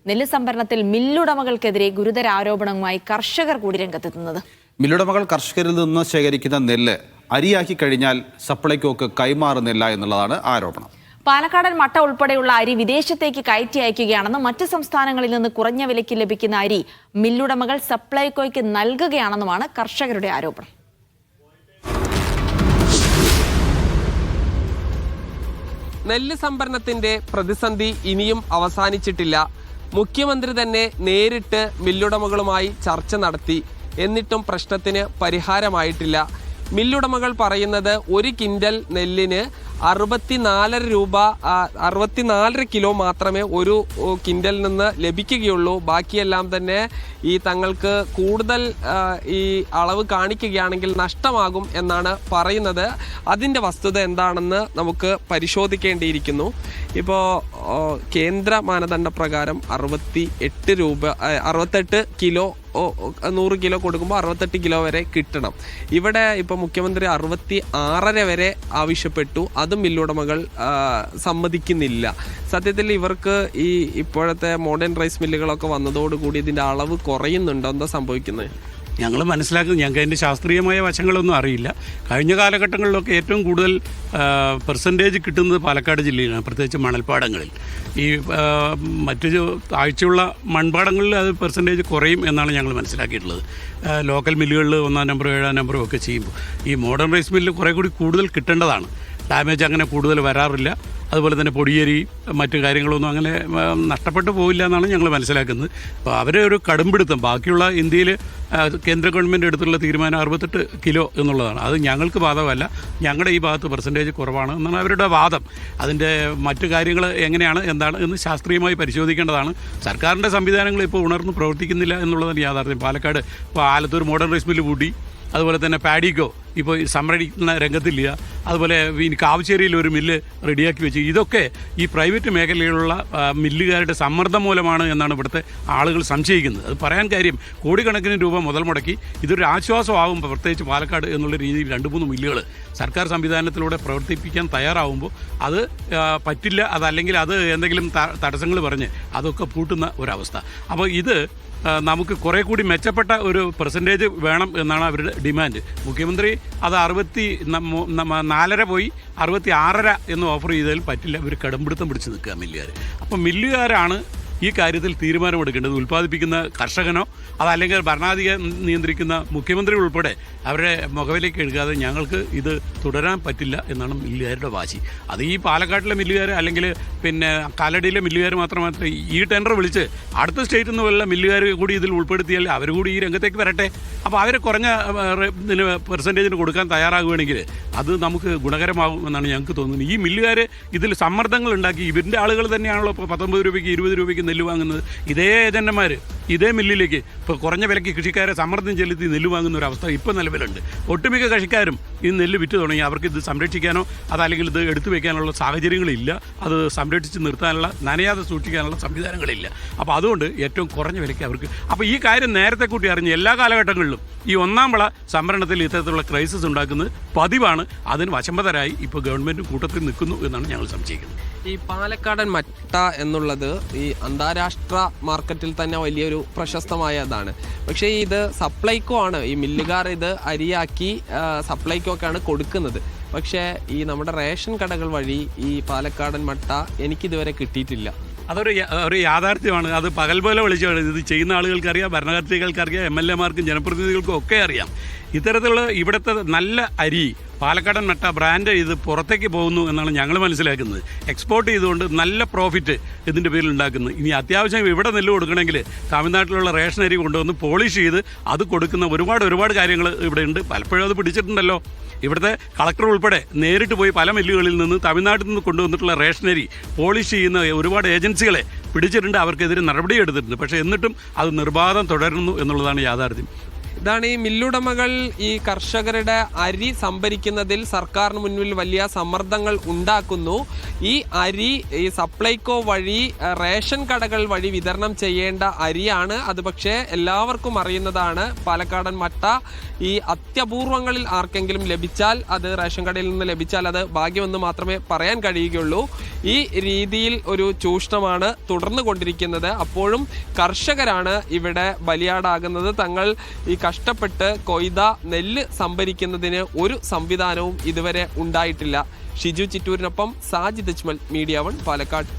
നെല്ല് സംഭരണത്തിൽ മില്ലുടമകൾക്കെതിരെ ഗുരുതര ആരോപണവുമായി കർഷകർ കൂടി രംഗത്തെത്തുന്നത്. മില്ലുടമകൾ കർഷകരിൽ നിന്ന് ശേഖരിക്കുന്ന നെല്ല് അരിയാക്കി കഴിഞ്ഞാൽ സപ്ലൈകോക്ക് കൈമാറുന്നില്ല എന്നുള്ളതാണ് ആരോപണം. പാലക്കാടൻ മട്ട ഉൾപ്പെടെയുള്ള അരി വിദേശത്തേക്ക് കയറ്റി അയക്കുകയാണെന്നും മറ്റ് സംസ്ഥാനങ്ങളിൽ നിന്ന് കുറഞ്ഞ വിലയ്ക്ക് ലഭിക്കുന്ന അരി മില്ലുടമകൾ സപ്ലൈകോയ്ക്ക് നൽകുകയാണെന്നുമാണ് കർഷകരുടെ ആരോപണം. നെല്ല് സംഭരണത്തിന്റെ പ്രതിസന്ധി ഇനിയും അവസാനിച്ചിട്ടില്ല. മുഖ്യമന്ത്രി തന്നെ നേരിട്ട് മില്ലുടമകളുമായി ചർച്ച നടത്തി. എന്നിട്ടും പ്രശ്നത്തിന് പരിഹാരമായിട്ടില്ല. മില്ലുടമകൾ പറയുന്നത് 1 കിൻഡൽ നെല്ലിന് 64 കിലോ മാത്രമേ ഒരു കിൻഡലിൽ നിന്ന് ലഭിക്കുകയുള്ളൂ. ബാക്കിയെല്ലാം തന്നെ ഈ തങ്ങൾക്ക് കൂടുതൽ ഈ അളവ് കാണിക്കുകയാണെങ്കിൽ നഷ്ടമാകും എന്നാണ് പറയുന്നത്. അതിൻ്റെ വസ്തുത എന്താണെന്ന് നമുക്ക് പരിശോധിക്കേണ്ടിയിരിക്കുന്നു. ഇപ്പോൾ കേന്ദ്ര മാനദണ്ഡ പ്രകാരം 68 കിലോ 100 കിലോ കൊടുക്കുമ്പോൾ 68 കിലോ വരെ കിട്ടണം. ഇവിടെ ഇപ്പോൾ മുഖ്യമന്ത്രി 66 വരെ ആവശ്യപ്പെട്ടു. അതും മില്ലുടമകൾ സമ്മതിക്കുന്നില്ല. സത്യത്തിൽ ഇവർക്ക് ഈ ഇപ്പോഴത്തെ മോഡേൺ റൈസ് മില്ലുകളൊക്കെ വന്നതോടുകൂടി ഇതിൻ്റെ അളവ് കുറയുന്നുണ്ടോ? എന്താ സംഭവിക്കുന്നത്? ഞങ്ങൾ മനസ്സിലാക്കുന്നത്, ഞങ്ങൾക്ക് അതിൻ്റെ ശാസ്ത്രീയമായ വശങ്ങളൊന്നും അറിയില്ല. കഴിഞ്ഞ കാലഘട്ടങ്ങളിലൊക്കെ ഏറ്റവും കൂടുതൽ പെർസെൻറ്റേജ് കിട്ടുന്നത് പാലക്കാട് ജില്ലയിലാണ്, പ്രത്യേകിച്ച് മണൽപ്പാടങ്ങളിൽ. ഈ മറ്റു താഴ്ചയുള്ള മൺപാടങ്ങളിൽ അത് പെർസെൻറ്റേജ് കുറയും എന്നാണ് ഞങ്ങൾ മനസ്സിലാക്കിയിട്ടുള്ളത്. ലോക്കൽ മില്ലുകളിൽ 1-ാം നമ്പറും 7-ാം നമ്പറും ഒക്കെ ചെയ്യുമ്പോൾ ഈ മോഡേൺ റൈസ് മില്ല് കുറേ കൂടി കൂടുതൽ കിട്ടേണ്ടതാണ്. ഡാമേജ് അങ്ങനെ കൂടുതൽ വരാറില്ല. അതുപോലെ തന്നെ പൊടിയരി മറ്റു കാര്യങ്ങളൊന്നും അങ്ങനെ നഷ്ടപ്പെട്ടു പോവില്ല എന്നാണ് ഞങ്ങൾ മനസ്സിലാക്കുന്നത്. അപ്പോൾ അവരെ ഒരു കടുംപിടുത്തം ബാക്കിയുള്ള ഇന്ത്യയിൽ കേന്ദ്ര ഗവൺമെൻറ് എടുത്തുള്ള തീരുമാനം 68 കിലോ എന്നുള്ളതാണ്. അത് ഞങ്ങൾക്ക് ബാധകമല്ല. ഞങ്ങളുടെ ഈ ഭാഗത്ത് പെർസെൻറ്റേജ് കുറവാണ് എന്നാണ് അവരുടെ വാദം. അതിൻ്റെ മറ്റു കാര്യങ്ങൾ എങ്ങനെയാണ് എന്താണ് എന്ന് ശാസ്ത്രീയമായി പരിശോധിക്കേണ്ടതാണ്. സർക്കാരിൻ്റെ സംവിധാനങ്ങൾ ഇപ്പോൾ ഉണർന്ന് പ്രവർത്തിക്കുന്നില്ല എന്നുള്ളതാണ് യാഥാർത്ഥ്യം. പാലക്കാട് ഇപ്പോൾ ആലത്തൂർ മോഡേൺ റൈസ് മില്ല് കൂടി, അതുപോലെ തന്നെ പാഡിക്കോ ഇപ്പോൾ സംരക്ഷിക്കുന്ന രംഗത്തില്ല. അതുപോലെ ഇനി കാവശ്ശേരിയിൽ ഒരു മില്ല് റെഡിയാക്കി വെച്ച്. ഇതൊക്കെ ഈ പ്രൈവറ്റ് മേഖലയിലുള്ള മില്ലുകാരുടെ സമ്മർദ്ദം മൂലമാണ് എന്നാണ് ഇവിടുത്തെ ആളുകൾ സംശയിക്കുന്നത്. അത് പറയാൻ കാര്യം, കോടിക്കണക്കിന് രൂപ മുതൽ മുടക്കി ഇതൊരു ആശ്വാസമാകും പ്രത്യേകിച്ച് പാലക്കാട് എന്നുള്ള രീതിയിൽ 2-3 മില്ലുകൾ സർക്കാർ സംവിധാനത്തിലൂടെ പ്രവർത്തിപ്പിക്കാൻ തയ്യാറാവുമ്പോൾ അത് പറ്റില്ല. അതല്ലെങ്കിൽ അത് എന്തെങ്കിലും തടസ്സങ്ങൾ പറഞ്ഞ് അതൊക്കെ പൂട്ടുന്ന ഒരവസ്ഥ. അപ്പോൾ ഇത് നമുക്ക് കുറേ കൂടി മെച്ചപ്പെട്ട ഒരു പെർസെൻറ്റേജ് വേണം എന്നാണ് അവരുടെ ഡിമാൻഡ്. മുഖ്യമന്ത്രി അത് 64 പോയി 66 എന്ന് ഓഫർ ചെയ്തതിൽ പറ്റില്ല. ഇവർ കടുംപിടുത്തം പിടിച്ച് നിൽക്കുക മില്ലുകാർ. അപ്പം മില്ലുകാരാണ് ഈ കാര്യത്തിൽ തീരുമാനമെടുക്കേണ്ടത്. ഉൽപ്പാദിപ്പിക്കുന്ന കർഷകനോ അതല്ലെങ്കിൽ ഭരണാധികാരി നിയന്ത്രിക്കുന്ന മുഖ്യമന്ത്രി ഉൾപ്പെടെ അവരുടെ മുഖവിലേക്ക് എടുക്കാതെ ഞങ്ങൾക്ക് ഇത് തുടരാൻ പറ്റില്ല എന്നാണ് മില്ലുകാരുടെ വാശി. അത് ഈ പാലക്കാട്ടിലെ മില്ലുകാർ അല്ലെങ്കിൽ പിന്നെ കാലടിയിലെ മില്ലുകാർ മാത്രമേ ഈ ടെൻഡർ വിളിച്ച് അടുത്ത സ്റ്റേറ്റിൽ നിന്ന് വല്ല മില്ലുകാർ കൂടി ഇതിൽ ഉൾപ്പെടുത്തിയാൽ അവർ കൂടി ഈ രംഗത്തേക്ക് വരട്ടെ. അപ്പോൾ അവർ കുറഞ്ഞ ഇതിന് പെർസെൻറ്റേജിന് കൊടുക്കാൻ തയ്യാറാകുകയാണെങ്കിൽ അത് നമുക്ക് ഗുണകരമാകും എന്നാണ് ഞങ്ങൾക്ക് തോന്നുന്നത്. ഈ മില്ലുകാർ ഇതിൽ സമ്മർദ്ദങ്ങൾ ഉണ്ടാക്കി ഇവരുടെ ആളുകൾ തന്നെയാണല്ലോ ഇപ്പോൾ 19 രൂപയ്ക്ക് 20 രൂപയ്ക്ക് നെല്ല് വാങ്ങുന്നത്. ഇതേ ഏജന്റുമാർ ഇതേ മില്ലിലേക്ക് ഇപ്പോൾ കുറഞ്ഞ വിലയ്ക്ക് കൃഷിക്കാരെ സമ്മർദ്ദം ചെലുത്തി നെല്ല് വാങ്ങുന്ന ഒരു അവസ്ഥ ഇപ്പോൾ നിലവിലുണ്ട്. ഒട്ടുമിക്ക കൃഷിക്കാരും ഈ നെല്ല് വിറ്റ് തുടങ്ങി. അവർക്ക് ഇത് സംരക്ഷിക്കാനോ അതല്ലെങ്കിൽ ഇത് എടുത്തു വയ്ക്കാനുള്ള സാഹചര്യങ്ങളില്ല. അത് സംരക്ഷിച്ച് നിർത്താനുള്ള, നനയാതെ സൂക്ഷിക്കാനുള്ള സംവിധാനങ്ങളില്ല. അപ്പോൾ അതുകൊണ്ട് ഏറ്റവും കുറഞ്ഞ വിലയ്ക്ക് അവർക്ക്. അപ്പോൾ ഈ കാര്യം നേരത്തെ കൂട്ടി അറിഞ്ഞ് എല്ലാ കാലഘട്ടങ്ങളിലും ഈ 1-ാം വിള സംഭരണത്തിൽ ഇത്തരത്തിലുള്ള ക്രൈസിസ് ഉണ്ടാക്കുന്നത് പതിവാണ്. അതിന് വശംബദ്ധരായി ഇപ്പോൾ ഗവൺമെൻറ് കൂട്ടത്തിൽ നിൽക്കുന്നു എന്നാണ് ഞങ്ങൾ സംശയിക്കുന്നത്. ഈ പാലക്കാടൻ മട്ട എന്നുള്ളത് ഈ അന്താരാഷ്ട്ര മാർക്കറ്റിൽ തന്നെ വലിയൊരു പ്രശസ്തമായതാണ്. പക്ഷേ ഇത് സപ്ലൈകോ ആണ്, ഈ മില്ലുകാർ ഇത് അരിയാക്കി സപ്ലൈകോക്കാണ് കൊടുക്കുന്നത്. പക്ഷേ ഈ നമ്മുടെ റേഷൻ കടകൾ വഴി ഈ പാലക്കാടൻ മട്ട എനിക്കിതുവരെ കിട്ടിയിട്ടില്ല. അതൊരു യാഥാർത്ഥ്യമാണ്. അത് പകൽ പോലെ വിളിച്ചാണ്. ഇത് ചെയ്യുന്ന ആളുകൾക്കറിയാം, ഭരണകർത്താക്കൾക്കറിയാം, MLA-മാർക്കും ജനപ്രതിനിധികൾക്കും ഒക്കെ അറിയാം. ഇത്തരത്തിലുള്ള ഇവിടുത്തെ നല്ല അരി പാലക്കാടൻ മട്ട ബ്രാൻഡ് ഇത് പുറത്തേക്ക് പോകുന്നു എന്നാണ് ഞങ്ങൾ മനസ്സിലാക്കുന്നത്. എക്സ്പോർട്ട് ചെയ്തുകൊണ്ട് നല്ല പ്രോഫിറ്റ് ഇതിൻ്റെ പേരിൽ ഉണ്ടാക്കുന്നത്. ഇനി അത്യാവശ്യം ഇവിടെ നെല്ല് കൊടുക്കണമെങ്കിൽ തമിഴ്നാട്ടിലുള്ള റേഷൻ അരി കൊണ്ടുവന്ന് പോളിഷ് ചെയ്ത് അത് കൊടുക്കുന്ന ഒരുപാട് കാര്യങ്ങൾ ഇവിടെ ഉണ്ട്. പലപ്പോഴും അത് പിടിച്ചിട്ടുണ്ടല്ലോ. ഇവിടുത്തെ കളക്ടർ ഉൾപ്പെടെ നേരിട്ട് പോയി പല മില്ലുകളിൽ നിന്ന് തമിഴ്നാട്ടിൽ നിന്ന് കൊണ്ടുവന്നിട്ടുള്ള റേഷനരി പോളിഷ് ചെയ്യുന്ന ഒരുപാട് ഏജൻസികളെ പിടിച്ചിട്ടുണ്ട്. അവർക്കെതിരെ നടപടി എടുത്തിട്ടുണ്ട്. പക്ഷേ എന്നിട്ടും അത് നിർബാധം തുടരുന്നു എന്നുള്ളതാണ് യാഥാർത്ഥ്യം. ഇതാണ് ഈ മില്ലുടമകൾ ഈ കർഷകരുടെ അരി സംഭരിക്കുന്നതിൽ സർക്കാരിന് മുന്നിൽ വലിയ സമ്മർദ്ദങ്ങൾ ഉണ്ടാക്കുന്നു. ഈ അരി ഈ സപ്ലൈകോ വഴി റേഷൻ കടകൾ വഴി വിതരണം ചെയ്യേണ്ട അരിയാണ്. അത് പക്ഷേ എല്ലാവർക്കും അറിയുന്നതാണ്. പാലക്കാടൻ മട്ട ഈ അത്യപൂർവങ്ങളിൽ ആർക്കെങ്കിലും ലഭിച്ചാൽ, അത് റേഷൻ കടയിൽ നിന്ന് ലഭിച്ചാൽ അത് ഭാഗ്യമെന്ന് മാത്രമേ പറയാൻ കഴിയുകയുള്ളൂ. ഈ രീതിയിൽ ഒരു ചൂഷണമാണ് തുടർന്നു കൊണ്ടിരിക്കുന്നത്. അപ്പോഴും കർഷകരാണ് ഇവിടെ ബലിയാടാകുന്നത്. തങ്ങൾ ഈ കഷ്ടപ്പെട്ട് കൊയ്ത നെല്ല് സംഭരിക്കുന്നതിന് ഒരു സംവിധാനവും ഇതുവരെ ഉണ്ടായിട്ടില്ല. ഷിജു ചിറ്റൂരിനൊപ്പം സാജിദ് അജ്മൽ, മീഡിയ 1 പാലക്കാട്.